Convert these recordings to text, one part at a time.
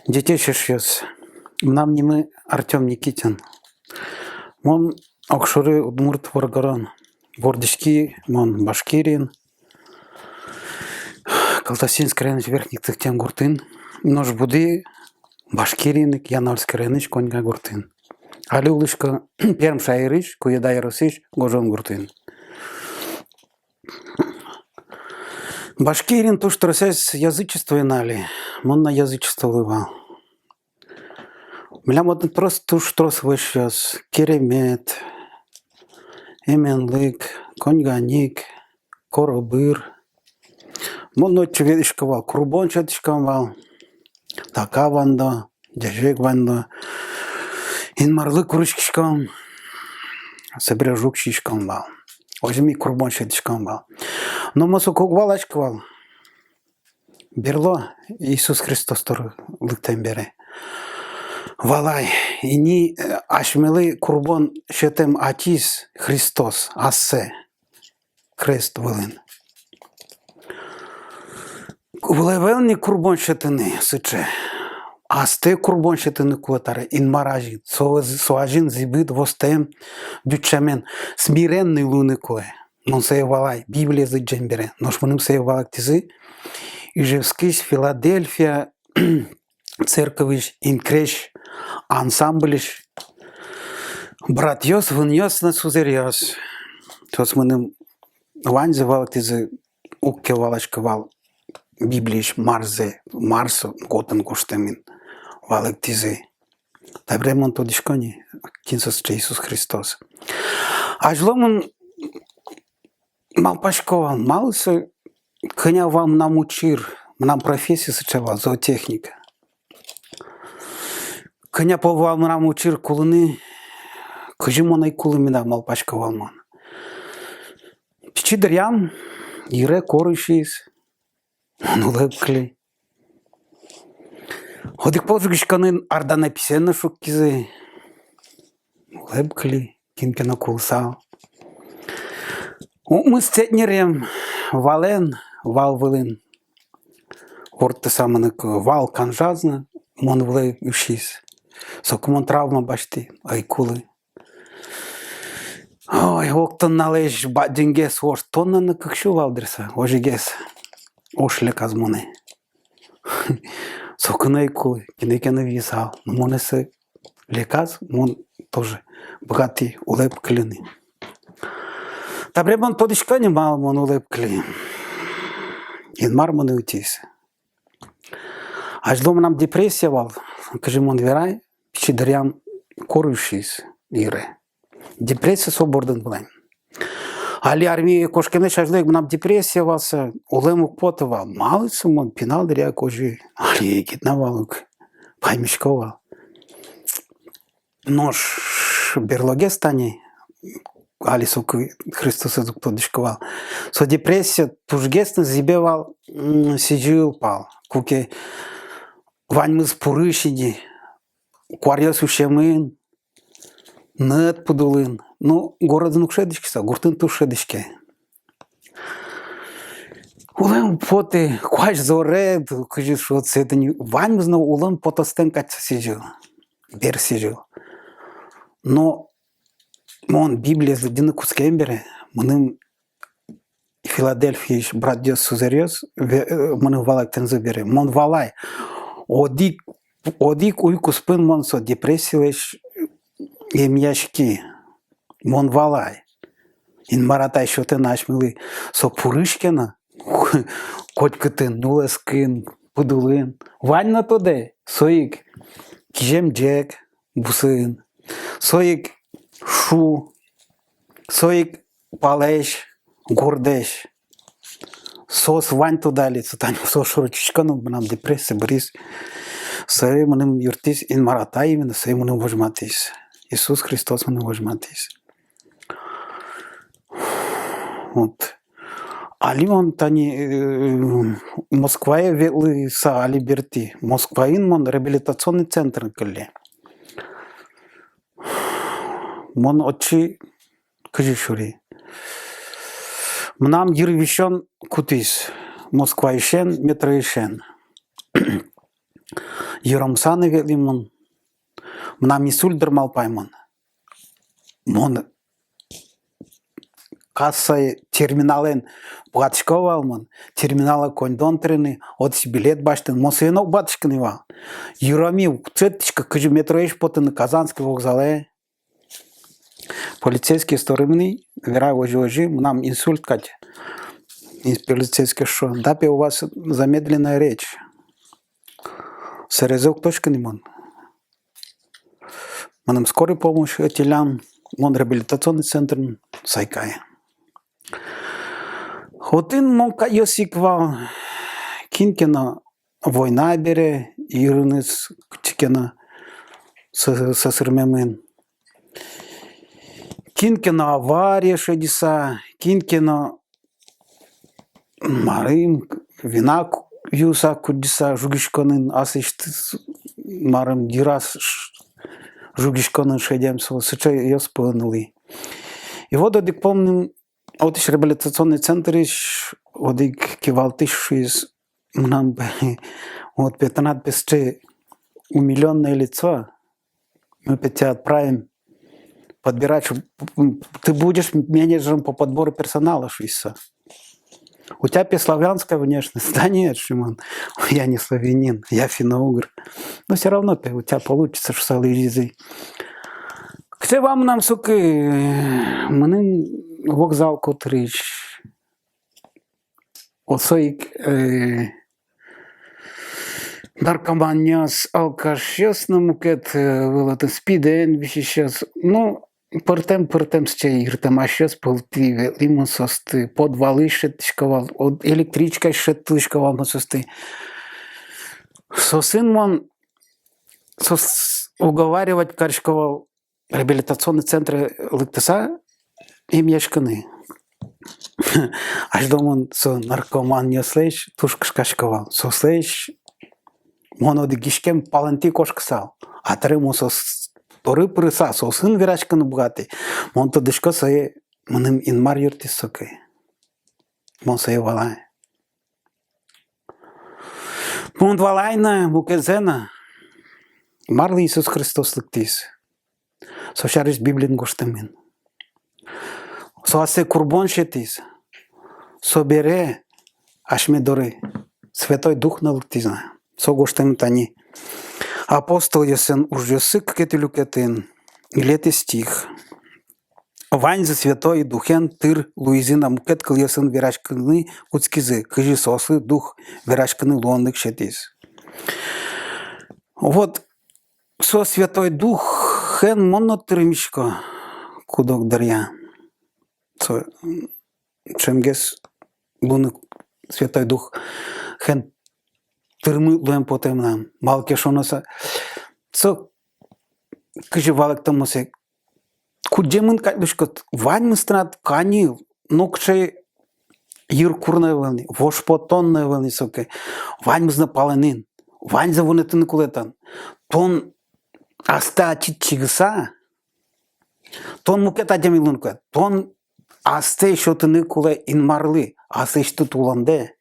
Детей шешес. Нам немы Артем Никитин. Мон окшуры удмурт варгаран. Бордишки мон Башкирин. Калтасинск районыч верхних тыктян гуртын. Нож буды Башкиринник Янальск районыч коньга гуртын. Али улышка перм шайрыч, куеда яросыч гожон гуртын. Башкирин то, что росясь язычество инали, мон на язычество вывал. Меня вот просто то, что сейчас керемет, эменлык, коньганик, коробыр. Мон ночью ведишковал, крубон четишковал, така ванда, дяжек ванда, инмарлык курочкишком, собряжук шишком вал. Возьми крубон четишком вал. Но мосу когвалачковал. Берло Иисус Христос тор лыктен бере. Валай, и ни ашмелы курбон шетем атис Христос, ассе, крест вылын. Влевелни курбон шетыны сыче, асте курбон шетыны кулатары, инмаражин, суажин зибыт востем дючамен, смиренный луны кое. Non se валай, Библия за джембере, но шманым се валак тизы, Ижевскись, Филадельфия, церковиш, инкреш, ансамблиш, братьёс, выньёс на сузерьёс. То с маным вань завалак тизы, укке валачковал, Библиш, Марзе, Марсу, готен куштемин, валак тизы. Табремон то дишкони, кинсос Иисус Христос. А жломон мал пашковал, мал се, коня вам нам учир, нам профессия сочала, зоотехника. Коня повал нам учир кулыны, кожимонай кулымина мал пашковал мон. Пичи дарьям, ире корышис, он улыбкли. Одик полжугишканын арда написано шуккизы, улыбкли, кинкина кулсал. Мы с цетнерем вален, вал вылын. Орты саманык вал канжазна, мон влы ушис. Сокмон травма башти, айкулы. Ой, октон налеш бадингес ош тонна на кыкшу валдерса, ожигес. Ошле казмоны. Сокын айкулы, кинекена висал. Монесы леказ, мон тоже богатый улыбкленный. Табремон подишкани мал мон улыбкли. Инмар мон утис. Аж дома нам депрессия вал. Кажемон верай, пичидарям корушис ире. Депрессия свободен блин. Али армии кошкины шажлык нам депрессия валса, улемук потовал. Малыцу мон пинал дыря кожи. Али гитнавалук. Паймешковал. Нож берлоге стани. Али сук Христос эдук подишковал. Со депрессия тужгесно зибевал сиджил пал. Куке вань мы спурышиди. Кварьёс ушемын. Нет подулын. Ну, город нукшедички са, гуртын тушедички. Улем поты, кваш зоред, кажи шо это не вань мы знал улем потостен кать сиджил. Бер сиджил. Но мон Библия за дина кускембере, мным Филадельфия брат Диос сузерьёс, мным валак тензубере, мон валай. Одик уйку спын мон со депрессивеш емьяшки, мон валай. Ин маратай шо ты наш милый со пурышкина, котка ты нулескин, подулын. Вань на тоде, соик кижем джек, бусын, соик шу, соик палеш, гордеш. Сос вань туда лицо, тань со шурочкану, нам депрессия, брис. Сэй мным юртис, ин марата именно, сэй мным вожматис. Иисус Христос мным вожматис. Вот. Алимон тани Москва велы са алиберти. Москваин мон реабилитационный центр калли. Мон отчи кажишури. Мнам юрвишон кутис. Москва ишен, метро ишен. Юрамсаны велимон. Мнам инсульт дырмалпаймон. Мон касса терминален платышкова алмон. Терминала кондон трени, от билет баштын. Мон сыйнок батышкыны вал. Юрами цеттичка кыжы метроеш потын Казанский вокзале. Полицейские стороны, вера ожи, нам инсульт кать. Из полицейских шо. Дапе у вас замедленная речь. Срезок точка не мон. Нам скорой помощь отелям, мон реабилитационный центр Сайкай. Хотин монка йосиква кинкена война бере, ирнес чекена со сырмемен. Кинкена авария шедиса, кинкена марим вина юса кудиса жугишконын асышты марым дирас жугишконын шедемсо сыча йоспылынули. И вот одик помним, вот иш реабилитационный центр иш одик кивалтыш из мнам вот 15 песче умиленное лицо, мы тебя отправим подбирать, ты будешь менеджером по подбору персонала, швейца. У тебя славянская внешность, да нет, Шимон, я не славянин, я финно-угр. Но все равно у тебя получится шсалыризы. Где вам нам, сука, мы вокзал котрич, осой наркоманьяс, алкаш, мукет, вылаты спиден, вещи сейчас, ну, Пъртем с чай иртем, а сейчас пълти лимон сости, подвали ще тишкавал, от електричка ще тишкавал на сости. Сосин мон уговаривать каршкавал реабилитационный центр лыктаса им яшканы. Аж домон со наркоман не слэш, тушкаш кашкавал. Со слэш мон оди гишкем паланти кошкасал. А трему сос Торы прыса, сосын верачканы бугаты. Мон то дышко сае, мыным инмар юртис сокай. Мон сае валай. Мон валайна, мукезена. Марли Иисус Христос лыктис. Со шариш Библин гоштамин. Со асе курбон шетис. Со бере ашмедоры. Святой Дух на лыктизна. Со гоштамин тани. Апостол ясен ужасык кетелюкетин, илети стих. Вань за святой духен тыр Луизина мукеткал ясен верашканы уцкизы, кыжи сосы дух верашканы луоннык шетис. Вот со святой дух хен монотырмишко кудок дарья. Со чемгес луны святой дух хен тырмы луем потем нам. Малке шоноса. Со кыжи валек тамосе. Куджемын кайдышкот. Вань мыстрат канил. Нокче юркурная вълни. Вошпотонная вълни соке. Вань мызна паленин. Вань завунетын кулетан. Тон аста читчигса. Тон мукет адемилун кулет. Тон асте шотыны куле инмарли. Асте штут уланде.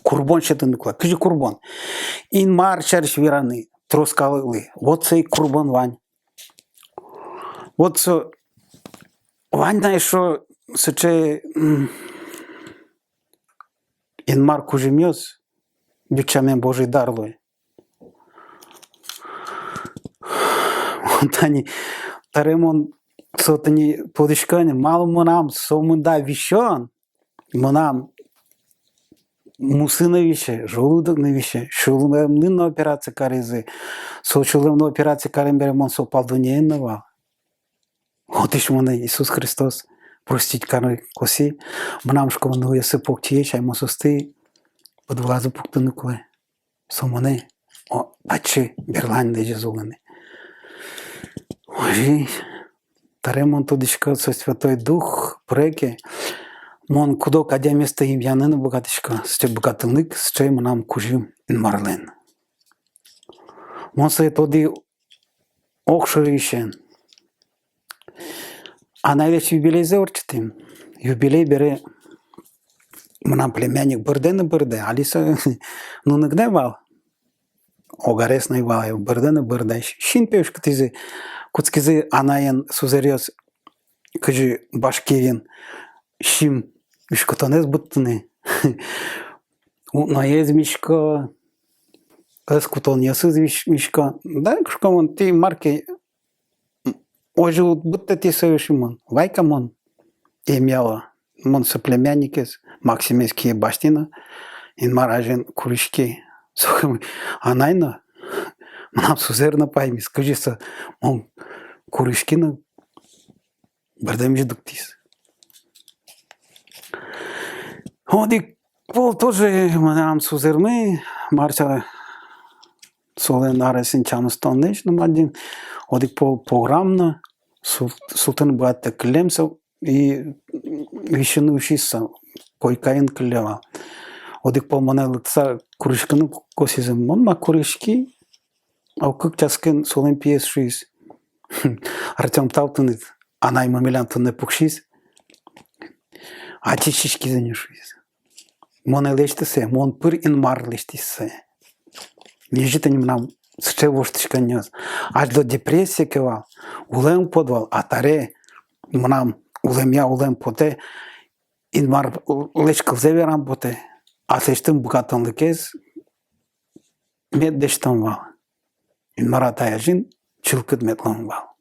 Курбон шетын куле. Кыжи курбон. Инмар шариш вираны. Троскалы. Вот сей курбон вань. Вот со вань на шо сече инмар кужимёс. Бючамен Божий дарлой. Вот они таремон сотани подышкани мало монам сомунда вишон. Монам мусына више, желудок на више, шулымны операция каризы, сочулымны операция каремберемон сопалдунеенного. Вот иш мона Иисус Христос простить кары коси, монам школну ясы поктиеш, ай мососты под влазу пуктыны куле. Сомоне, о, ачи, берлань да жезуланы. Ой, таремон тодишка со Святой Дух, преке, мон кудок адя место им янын богатышка, сче богатылык, сче монам кужим марлен. Мон се тоди окшырышен. А най-вече юбилей заорчетим. Юбилей бере монам племянник бърде на бърде, али са, но не гневал. огарес на ивалай, бърдане бърдеш. Шин пеш катизи, куцкизи анаен сузериос, кажи башкирин, шим, вишкотонес буттане. Наез мишка, ăscuton ясыз мишка, да, кушкамон ти марке, оже от бутта ти съюши мон, вайка мон, емяла, мон съплемянникес, Максимески бащина, ин маражен коришки, сухам, а найна, манам сузерна пайми, скажи са, мон коришкина, бърдамиш дуктис. Оди, пол тоже, манам сузерме, марча, солен аресен чамостон неш, но мадин, оди пол програмна, султан бъдете клемса и вишен ушиса, койкаин клева. Одик по мане лътса коришкана коси земон, ма коришки, ау как часкен солен пиес шуис. Артем таутанит, а най-мамилянта не пухшис, а ти шишки за нюшуис. Моне леща се, мон пър ин мар лещи се. Нижите ни мнам, с че въщишка нюз. Аж до депресия кева, улем подвал, а таре, мнам, улем поте, ин мар лещка взеве рампоте, а сещам богатан лекез, мед дештам вал. Ин мара тая жин, чилкът метлам вал.